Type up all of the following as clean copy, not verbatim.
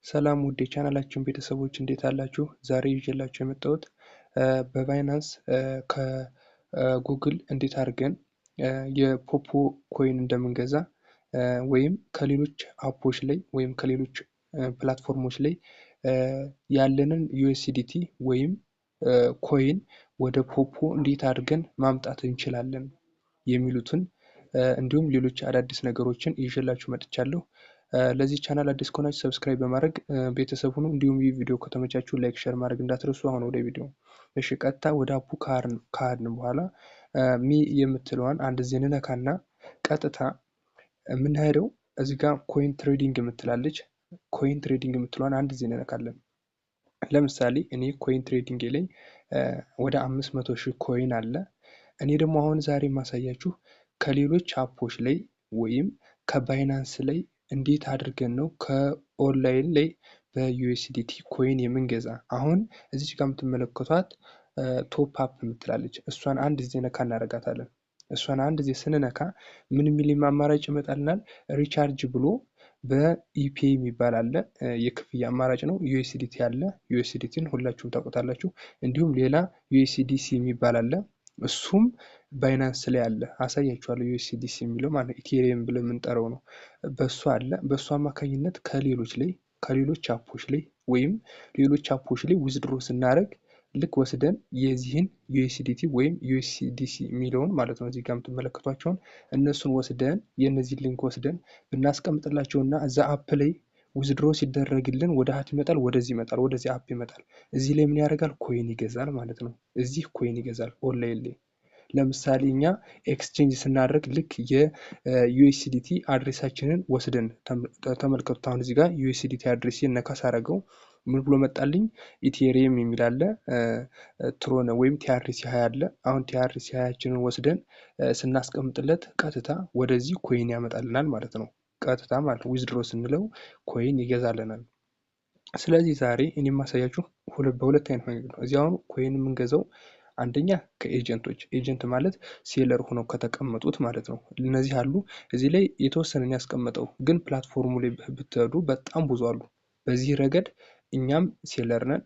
ሰላም ውድ የቻናላችን ቤተሰቦች እንዴት አላችሁ? ዛሬ ይዤላችሁ የመጣሁት በባይናንስ ከጉግል እንዴት አድርገን የፖፖ ኮይን እንደምንገዛ ወይም ከሌሎች አፖች ላይ ወይም ከሌሎች ፕላትፎርሞች ላይ ያለንን ዩኤስዲቲ ወይም ኮይን ወደ ፖፖ እንዴት አድርገን ማምጣት እንችላለን የሚሉትን እንዲሁም ሌሎች አዳዲስ ነገሮችን ይዤላችሁ መጥቻለሁ። ለዚህ ቻናል አዲስ ከሆናችሁ ሰብስክራይብ በማድረግ ቤተሰብ ሁኑ። እንዲሁም ይህ ቪዲዮ ከተመቻችሁ ላይክ ሼር ማድረግ እንዳትረሱ። አሁን ወደ ቪዲዮ እሺ፣ ቀጥታ ወደ አፑ ካርድን በኋላ ሚ የምትለዋን አንድ ጊዜ እንነካና ቀጥታ የምንሄደው እዚህ ጋር ኮይን ትሬዲንግ የምትላለች ኮይን ትሬዲንግ የምትለዋን አንድ ጊዜ እንነካለን። ለምሳሌ እኔ ኮይን ትሬዲንግ ላይ ወደ 500,000 ኮይን አለ። እኔ ደግሞ አሁን ዛሬ ማሳያችሁ ከሌሎች አፖች ላይ ወይም ከባይናንስ ላይ እንዴት አድርገን ነው ከኦንላይን ላይ በዩኤስዲቲ ኮይን የምንገዛ። አሁን እዚች ጋር የምትመለከቷት ቶፕ አፕ የምትላለች እሷን አንድ ጊዜ ነካ እናደርጋታለን። እሷን አንድ ጊዜ ስንነካ ምን የሚል አማራጭ ይመጣልናል? ሪቻርጅ ብሎ በኢፒ የሚባል አለ፣ የክፍያ አማራጭ ነው። ዩኤስዲቲ አለ፣ ዩኤስዲቲን ሁላችሁም ታውቁታላችሁ። እንዲሁም ሌላ ዩኤስዲሲ የሚባል አለ፣ እሱም ባይናንስ ላይ አለ። አሳያችኋለሁ። ዩኤስዲሲ የሚለው ማለት ኢቴሪየም ብለን የምንጠራው ነው። በሱ አለ። በሱ አማካኝነት ከሌሎች አፖች ላይ ወይም ሌሎች አፖች ላይ ዊዝድሮ ስናደርግ ልክ ወስደን የዚህን ዩኤስዲቲ ወይም ዩኤስዲሲ የሚለውን ማለት ነው እዚህ ጋር የምትመለከቷቸውን እነሱን ወስደን የነዚህ ሊንክ ወስደን ብናስቀምጥላቸውና እዛ አፕ ላይ ዊዝድሮ ሲደረግልን ወደ ሀት ይመጣል፣ ወደዚህ ይመጣል፣ ወደዚህ አፕ ይመጣል። እዚህ ላይ ምን ያደርጋል? ኮይን ይገዛል ማለት ነው። እዚህ ኮይን ይገዛል ኦንላይን ላይ። ለምሳሌ እኛ ኤክስቼንጅ ስናደርግ ልክ የዩኤስዲቲ አድሬሳችንን ወስደን ተመልከቱት። አሁን እዚህ ጋር ዩኤስዲቲ አድሬስ ነካ ሳደርገው ምን ብሎ መጣልኝ? ኢቴሪየም የሚል አለ፣ ትሮነ ወይም ቲአርሲ 20 አለ። አሁን ቲአርሲ 20ችንን ወስደን ስናስቀምጥለት ቀጥታ ወደዚህ ኮይን ያመጣልናል ማለት ነው። ቀጥታ ማለት ዊዝድሮ ስንለው ኮይን ይገዛልናል። ስለዚህ ዛሬ እኔ የማሳያችሁ በሁለት አይነት መንገድ ነው። እዚህ አሁን ኮይን የምንገዛው አንደኛ ከኤጀንቶች፣ ኤጀንት ማለት ሴለር ሆነው ከተቀመጡት ማለት ነው። እነዚህ አሉ። እዚህ ላይ የተወሰነን ያስቀመጠው ግን ፕላትፎርሙ ላይ ብትሄዱ በጣም ብዙ አሉ። በዚህ ረገድ እኛም ሴለር ነን።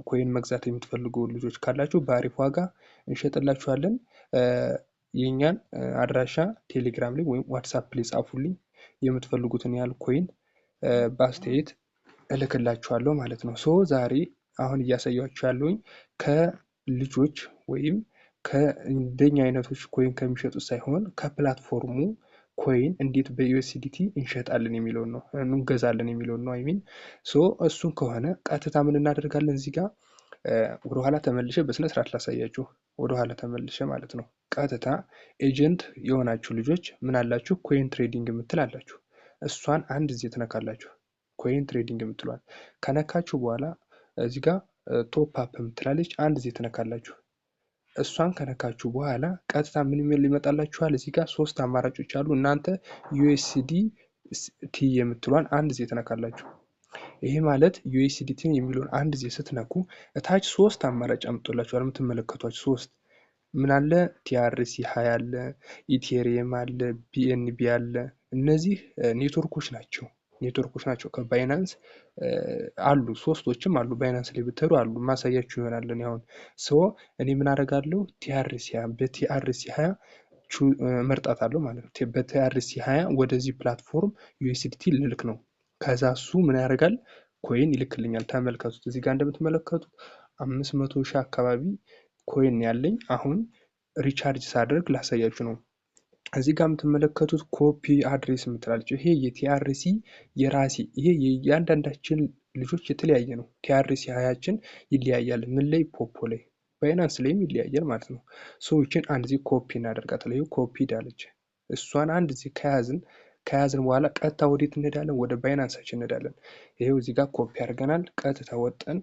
ኮይን መግዛት የምትፈልጉ ልጆች ካላችሁ በአሪፍ ዋጋ እንሸጥላችኋለን። የኛን አድራሻ ቴሌግራም ላይ ወይም ዋትስአፕ ላይ ጻፉልኝ። የምትፈልጉትን ያህል ኮይን በአስተያየት እልክላችኋለሁ ማለት ነው። ዛሬ አሁን እያሳያችሁ ያለውኝ ከልጆች ወይም ከእንደኛ አይነቶች ኮይን ከሚሸጡት ሳይሆን ከፕላትፎርሙ ኮይን እንዴት በዩኤስዲቲ እንሸጣለን የሚለውን ነው፣ እንገዛለን የሚለውን ነው። አይሚን እሱን ከሆነ ቀጥታ ምን እናደርጋለን? እዚህ ጋር ወደኋላ ተመልሼ በስነ ስርዓት ላሳያችሁ። ወደኋላ ተመልሼ ማለት ነው። ቀጥታ ኤጀንት የሆናችሁ ልጆች ምን አላችሁ? ኮይን ትሬዲንግ የምትል አላችሁ። እሷን አንድ ጊዜ ትነካላችሁ። ኮይን ትሬዲንግ የምትሏል ከነካችሁ በኋላ እዚህ ጋር ቶፕ አፕ የምትላለች አንድ ጊዜ ትነካላችሁ። እሷን ከነካችሁ በኋላ ቀጥታ ምን የሚል ይመጣላችኋል? እዚህ ጋር ሶስት አማራጮች አሉ። እናንተ ዩኤስዲቲ የምትሏን አንድ ጊዜ ትነካላችሁ። ይሄ ማለት ዩኤስዲቲን የሚለውን አንድ ጊዜ ስትነኩ እታች ሶስት አማራጭ አምጥቶላችኋል። የምትመለከቷቸው ሶስት ምን አለ? ቲአርሲ 20 አለ፣ ኢቴሪየም አለ፣ ቢኤንቢ አለ። እነዚህ ኔትወርኮች ናቸው ከባይናንስ አሉ። ሶስቶችም አሉ። ባይናንስ ላይ ብትሄዱ አሉ። ማሳያችሁ ይሆናል። አሁን እኔ ምን አደርጋለሁ? በቲአርሲ 20 መርጣታለሁ ማለት ነው። በቲአርሲ 20 ወደዚህ ፕላትፎርም ዩኤስዲቲ ልልክ ነው። ከዛ እሱ ምን ያደርጋል? ኮይን ይልክልኛል። ተመልከቱት። እዚህ ጋር እንደምትመለከቱት 500,000 አካባቢ ኮይን ያለኝ። አሁን ሪቻርጅ ሳደርግ ላሳያችሁ ነው። እዚህ ጋር የምትመለከቱት ኮፒ አድሬስ የምትላለች ይሄ የቲአርሲ የራሲ ይሄ የእያንዳንዳችን ልጆች የተለያየ ነው። ቲአርሲ 20ችን ይለያያል። ምን ላይ? ፖፖ ላይ፣ ባይናንስ ላይም ይለያያል ማለት ነው። ሰዎችን አንድ ጊዜ ኮፒ እናደርጋታለን። ኮፒ ዳለች። እሷን አንድ ጊዜ ከያዝን በኋላ ቀጥታ ወዴት እንሄዳለን? ወደ ባይናንሳችን እንሄዳለን። ይሄው እዚህ ጋር ኮፒ አድርገናል። ቀጥታ ወጠን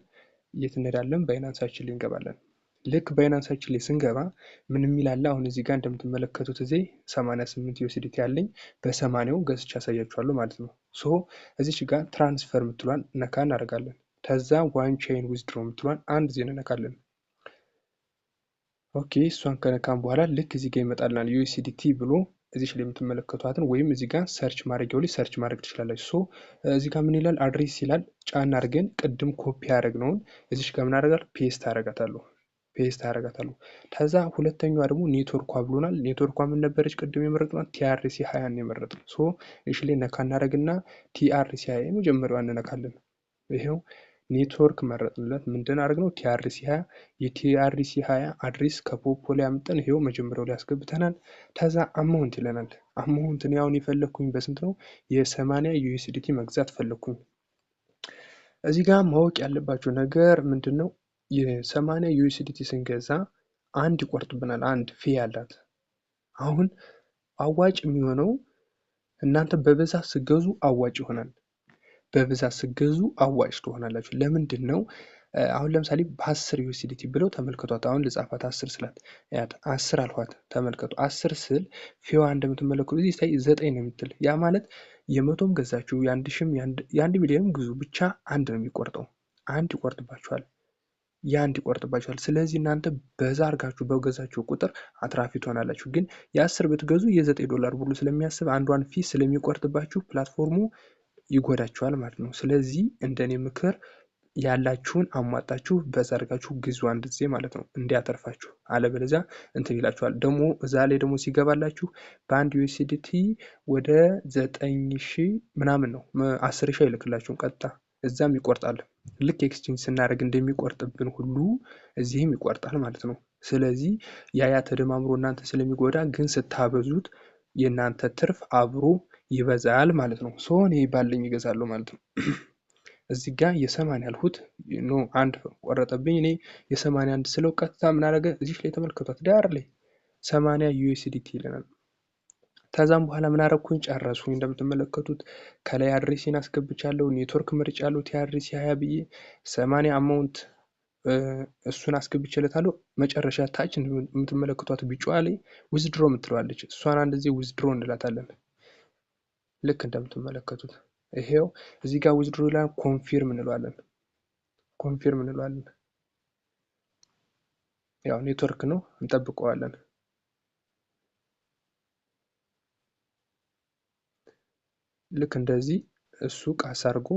የት እንሄዳለን? ባይናንሳችን ላይ እንገባለን። ልክ ባይናንሳችን ላይ ስንገባ ምን የሚል አለ? አሁን እዚህ ጋር እንደምትመለከቱት እዚህ 88 ዩኤስዲቲ ያለኝ በ80ው ገዝቼ አሳያችኋለሁ ማለት ነው። እዚች ጋር ትራንስፈር የምትሏን ነካ እናደርጋለን። ከዛ ዋን ቼይን ዊዝድሮ የምትሏን አንድ ጊዜ እንነካለን። ኦኬ፣ እሷን ከነካም በኋላ ልክ እዚህ ጋር ይመጣልናል ዩኤስዲቲ ብሎ እዚህ ላይ የምትመለከቷትን ወይም እዚህ ጋር ሰርች ማድረጊያው ላይ ሰርች ማድረግ ትችላላችሁ። ሶ እዚህ ጋር ምን ይላል? አድሬስ ይላል። ጫን አድርገን ቅድም ኮፒ ያደረግነውን እዚህ ጋር ምን አደርጋለሁ? ፔስት አደርጋታለሁ። ከዛ ሁለተኛዋ ደግሞ ኔትወርኳ ብሎናል። ኔትወርኳ ምን ነበረች? ቅድም የመረጥናት ቲአርሲ 20 ነው የመረጥነው። ሶ እሺ ላይ ነካ እናደርግና ቲአርሲ 20 የመጀመሪያዋን እንነካለን። ይሄው ኔትወርክ መረጥንለት። ምንድን አደረግነው? ቲአርሲ 20 የቲአርሲ 20 አድሬስ ከፖፖ ላይ አምጠን ይሄው መጀመሪያው ላይ ያስገብተናል። ከዛ አማውንት ይለናል። አማውንትን ያውን የፈለግኩኝ በስንት ነው? የ80 ዩኤስዲቲ መግዛት ፈለግኩኝ። እዚህ ጋር ማወቅ ያለባቸው ነገር ምንድን ነው? የ80 ዩኤስዲቲ ስንገዛ አንድ ይቆርጥብናል። አንድ ፊ ያላት። አሁን አዋጭ የሚሆነው እናንተ በብዛት ስገዙ አዋጭ ይሆናል። በብዛት ስገዙ አዋጭ ትሆናላችሁ። ለምንድን ነው? አሁን ለምሳሌ በ10 ዩኤስዲቲ ብለው ተመልከቷት። አሁን ልጻፋት 10 ስላት ያት 10 አልኋት። ተመልከቱ 10 ስል ፊዋ እንደምትመለከቱ እዚህ ላይ 9 ነው የምትል። ያ ማለት የመቶም ገዛችሁ የአንድ ሚሊዮንም ግዙ ብቻ አንድ ነው የሚቆርጠው። አንድ ይቆርጥባችኋል። የአንድ ይቆርጥባችኋል። ስለዚህ እናንተ በዛ አድርጋችሁ በገዛችሁ ቁጥር አትራፊ ትሆናላችሁ። ግን የ10 ብትገዙ የ$9 ብሎ ስለሚያስብ አንዷን ፊ ስለሚቆርጥባችሁ ፕላትፎርሙ ይጎዳችኋል ማለት ነው። ስለዚህ እንደኔ ምክር ያላችሁን አሟጣችሁ በዛ አድርጋችሁ ግዙ አንድ ጊዜ ማለት ነው፣ እንዲያተርፋችሁ። አለበለዚያ እንትን ይላችኋል። ደግሞ እዛ ላይ ደግሞ ሲገባላችሁ በአንድ ዩኤስዲቲ ወደ 9000 ምናምን ነው 10,000 አይልክላችሁም ቀጥታ እዛም ይቆርጣል። ልክ ኤክስቼንጅ ስናደርግ እንደሚቆርጥብን ሁሉ እዚህም ይቆርጣል ማለት ነው። ስለዚህ ያ ተደማምሮ እናንተ ስለሚጎዳ ግን ስታበዙት የእናንተ ትርፍ አብሮ ይበዛል ማለት ነው። ሶ እኔ ባለኝ ይገዛለሁ ማለት ነው። እዚህ ጋር የ80 ያልሁት ኖ አንድ ቆረጠብኝ። እኔ የ81 ስለው ቀጥታ ምን አደረገ? እዚህ ላይ ተመልከቷት ዳር ላይ 80 ዩኤስዲቲ ይለናል። ከዛም በኋላ ምን አደረኩኝ? ጨረስኩኝ። እንደምትመለከቱት ከላይ አድሬሴን አስገብቻለሁ። ኔትወርክ ምርጫለሁ። ቲአርሲ 20 ብዬ 80 አማውንት እሱን አስገብቼለታለሁ። መጨረሻ ታች የምትመለከቷት ቢጫዋ ላይ ዊዝድሮ የምትለዋለች። እሷን አንድ ጊዜ ዊዝድሮ እንላታለን። ልክ እንደምትመለከቱት ይሄው እዚህ ጋር ዊዝድሮ ላይ ኮንፊርም እንለዋለን። ያው ኔትወርክ ነው እንጠብቀዋለን። ልክ እንደዚህ እሱ ቃስ አድርጎ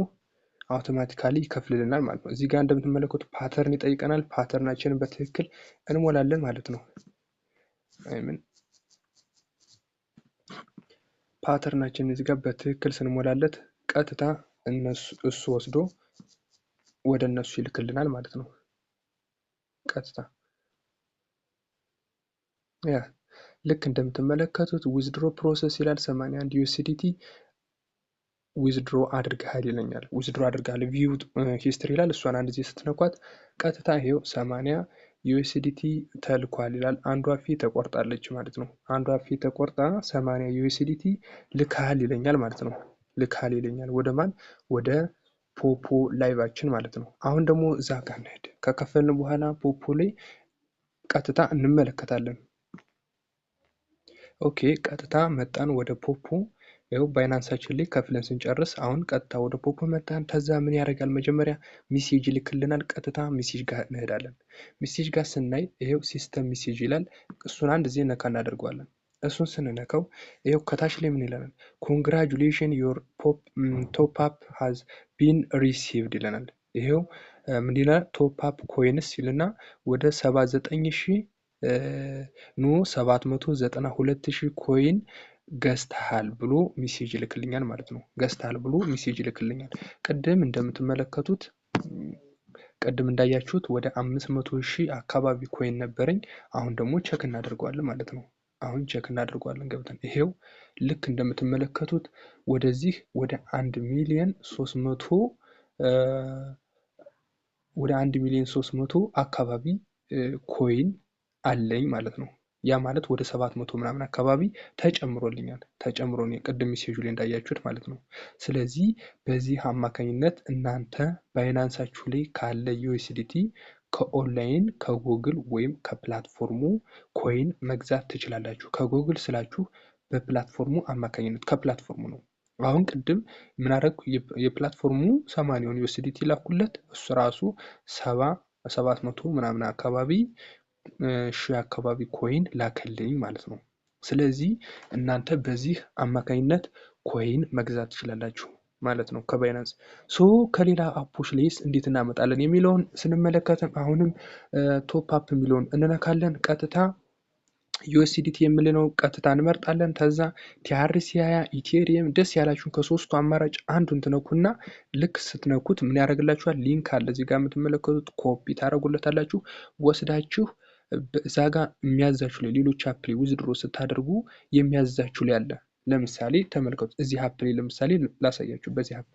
አውቶማቲካሊ ይከፍልልናል ማለት ነው። እዚህ ጋር እንደምትመለከቱት ፓተርን ይጠይቀናል። ፓተርናችንን በትክክል እንሞላለን ማለት ነው። ፓተርናችንን እዚህ ጋር በትክክል ስንሞላለት ቀጥታ እሱ ወስዶ ወደ እነሱ ይልክልናል ማለት ነው። ቀጥታ ያ ልክ እንደምትመለከቱት ዊዝድሮ ፕሮሰስ ይላል 81 ዩኤስዲቲ ዊዝድሮ አድርገሃል ይለኛል። ዊዝድሮ አድርገሃል ቪው ሂስትሪ ይላል። እሷን አንድ ጊዜ ስትነኳት ቀጥታ ይሄው 80 ዩኤስዲቲ ተልኳል ይላል። አንዷ ፊ ተቆርጣለች ማለት ነው። አንዷ ፊ ተቆርጣ 80 ዩኤስዲቲ ልካል ይለኛል ማለት ነው። ልካል ይለኛል ወደ ማን? ወደ ፖፖ ላይቫችን ማለት ነው። አሁን ደግሞ እዛ ጋር እንሄድ። ከከፈልን በኋላ ፖፖ ላይ ቀጥታ እንመለከታለን። ኦኬ ቀጥታ መጣን ወደ ፖፖ። ይኸው ባይናንሳችን ላይ ከፍለን ስንጨርስ አሁን ቀጥታ ወደ ፖፖ መጣን። ከዛ ምን ያደርጋል? መጀመሪያ ሜሴጅ ይልክልናል። ቀጥታ ሜሴጅ ጋር እንሄዳለን። ሜሴጅ ጋር ስናይ ይኸው ሲስተም ሜሴጅ ይላል። እሱን አንድ ጊዜ ነካ እናደርገዋለን። እሱን ስንነካው ይኸው ከታች ላይ ምን ይለናል? ኮንግራጁሌሽን ዮር ቶፕ አፕ ሃዝ ቢን ሪሲቭድ ይለናል። ይኸው ምን ይላል? ቶፕ አፕ ኮይንስ ይልና ወደ 79,000 792,000 ኮይን ገዝተሃል ብሎ ሜሴጅ ይልክልኛል ማለት ነው። ገዝተሃል ብሎ ሜሴጅ ይልክልኛል። ቅድም እንደምትመለከቱት ቅድም እንዳያችሁት ወደ 500,000 አካባቢ ኮይን ነበረኝ። አሁን ደግሞ ቼክ እናደርገዋለን ማለት ነው። አሁን ቼክ እናደርገዋለን ገብተን ይሄው ልክ እንደምትመለከቱት ወደዚህ ወደ 1,300,000 አካባቢ ኮይን አለኝ ማለት ነው። ያ ማለት ወደ 700 ምናምን አካባቢ ተጨምሮልኛል። ቅድም ሜሴጁ ላይ እንዳያችሁት ማለት ነው። ስለዚህ በዚህ አማካኝነት እናንተ ባይናንሳችሁ ላይ ካለ ዩኤስዲቲ ከኦንላይን ከጉግል ወይም ከፕላትፎርሙ ኮይን መግዛት ትችላላችሁ። ከጉግል ስላችሁ በፕላትፎርሙ አማካኝነት ከፕላትፎርሙ ነው። አሁን ቅድም ምን አደረኩ? የፕላትፎርሙ 80 ዩኤስዲቲ ላኩለት። እሱ ራሱ 700 ምናምን አካባቢ ሺህ አካባቢ ኮይን ላከልኝ ማለት ነው። ስለዚህ እናንተ በዚህ አማካኝነት ኮይን መግዛት ትችላላችሁ ማለት ነው ከባይናንስ። ከሌላ አፖች ላይስ እንዴት እናመጣለን የሚለውን ስንመለከትም አሁንም ቶፕ አፕ የሚለውን እንነካለን። ቀጥታ ዩኤስዲቲ የምንለው ቀጥታ እንመርጣለን። ከዛ ቲአርሲያ ኢቴሪየም ደስ ያላችሁን ከሶስቱ አማራጭ አንዱን ትነኩና ልክ ስትነኩት ምን ያደርግላችኋል? ሊንክ አለ እዚህ ጋር የምትመለከቱት ኮፒ ታደርጉለታላችሁ። ወስዳችሁ እዛ ጋር የሚያዛችሁ ላይ ሌሎች አፕ ላይ ዊዝድሮ ስታደርጉ የሚያዛችሁ ላይ አለ። ለምሳሌ ተመልከቱ። እዚህ አፕ ላይ ለምሳሌ ላሳያችሁ። በዚህ አፕ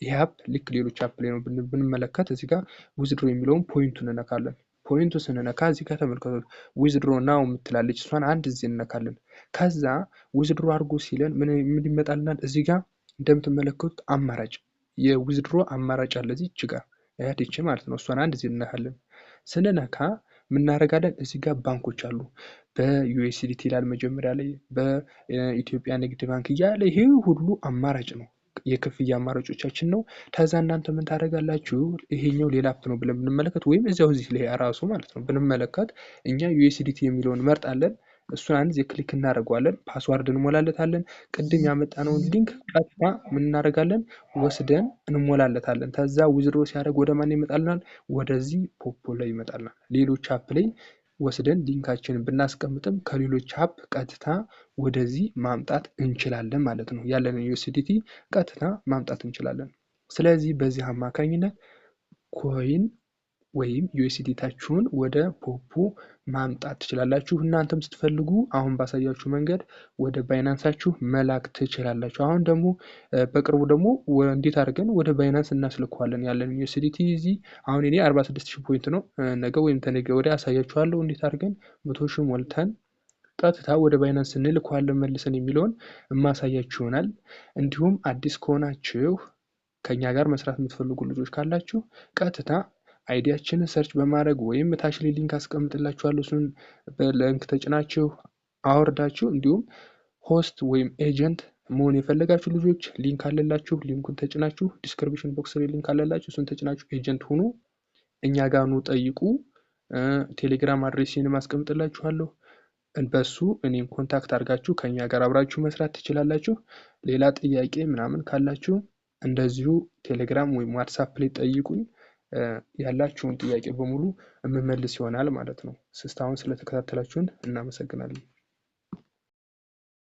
ይሄ አፕ ልክ ሌሎች አፕ ላይ ነው ብንመለከት እዚህ ጋር ዊዝድሮ የሚለውን ፖይንቱን እንነካለን። ፖይንቱ ስንነካ እዚህ ጋር ተመልከቱ ዊዝድሮ ናው የምትላለች እሷን አንድ ጊዜ እንነካለን። ከዛ ዊዝድሮ አድርጎ ሲለን ምን ይመጣልናል? እዚህ ጋር እንደምትመለከቱት አማራጭ የዊዝድሮ አማራጭ አለ እዚች ጋር ያዲች ማለት ነው። እሷን አንድ ጊዜ እንነካለን። ስንነካ ምናደርጋለን? እዚህ ጋር ባንኮች አሉ። በዩኤስዲቲ ይላል መጀመሪያ ላይ፣ በኢትዮጵያ ንግድ ባንክ እያለ ይሄ ሁሉ አማራጭ ነው፣ የክፍያ አማራጮቻችን ነው። ከዛ እናንተ ምን ታደርጋላችሁ? ይሄኛው ሌላ አፕ ነው ብለን ብንመለከት ወይም እዚያው እዚህ ላይ ራሱ ማለት ነው ብንመለከት እኛ ዩኤስዲቲ የሚለውን እንመርጣለን። እሱን አንድ ጊዜ ክሊክ እናደርገዋለን። ፓስዋርድ እንሞላለታለን። ቅድም ያመጣነውን ሊንክ ቀጥታ ምን እናደርጋለን? ወስደን እንሞላለታለን። ከዛ ዊዝድሮ ሲያደርግ ወደ ማን ይመጣልናል? ወደዚህ ፖፖ ላይ ይመጣልናል። ሌሎች አፕ ላይ ወስደን ሊንካችንን ብናስቀምጥም ከሌሎች አፕ ቀጥታ ወደዚህ ማምጣት እንችላለን ማለት ነው። ያለንን ዩኤስዲቲ ቀጥታ ማምጣት እንችላለን። ስለዚህ በዚህ አማካኝነት ኮይን ወይም ዩኤስዲታችሁን ወደ ፖፖ ማምጣት ትችላላችሁ። እናንተም ስትፈልጉ አሁን ባሳያችሁ መንገድ ወደ ባይናንሳችሁ መላክ ትችላላችሁ። አሁን ደግሞ በቅርቡ ደግሞ እንዴት አድርገን ወደ ባይናንስ እናስልከዋለን ያለን ዩኤስዲቲ እዚህ አሁን እኔ 46000 ፖይንት ነው። ነገ ወይም ተነገ ወዲያ አሳያችኋለሁ እንዴት አድርገን 100,000 ሞልተን ቀጥታ ወደ ባይናንስ እንልከዋለን መልሰን የሚለውን ማሳያችሁ ይሆናል። እንዲሁም አዲስ ከሆናችሁ ከኛ ጋር መስራት የምትፈልጉ ልጆች ካላችሁ ቀጥታ አይዲያችንን ሰርች በማድረግ ወይም ታች ላይ ሊንክ አስቀምጥላችኋለሁ። እሱን በሊንክ ተጭናችሁ አወርዳችሁ እንዲሁም ሆስት ወይም ኤጀንት መሆን የፈለጋችሁ ልጆች ሊንክ አለላችሁ። ሊንኩን ተጭናችሁ ዲስክሪፕሽን ቦክስ ላይ ሊንክ አለላችሁ። እሱን ተጭናችሁ ኤጀንት ሁኑ፣ እኛ ጋር ኑ ጠይቁ። ቴሌግራም አድሬሴንም አስቀምጥላችኋለሁ። በሱ እኔን ኮንታክት አድርጋችሁ ከኛ ጋር አብራችሁ መስራት ትችላላችሁ። ሌላ ጥያቄ ምናምን ካላችሁ እንደዚሁ ቴሌግራም ወይም ዋትሳፕ ላይ ጠይቁኝ። ያላችሁን ጥያቄ በሙሉ የምመልስ ይሆናል ማለት ነው። እስካሁን ስለተከታተላችሁን እናመሰግናለን።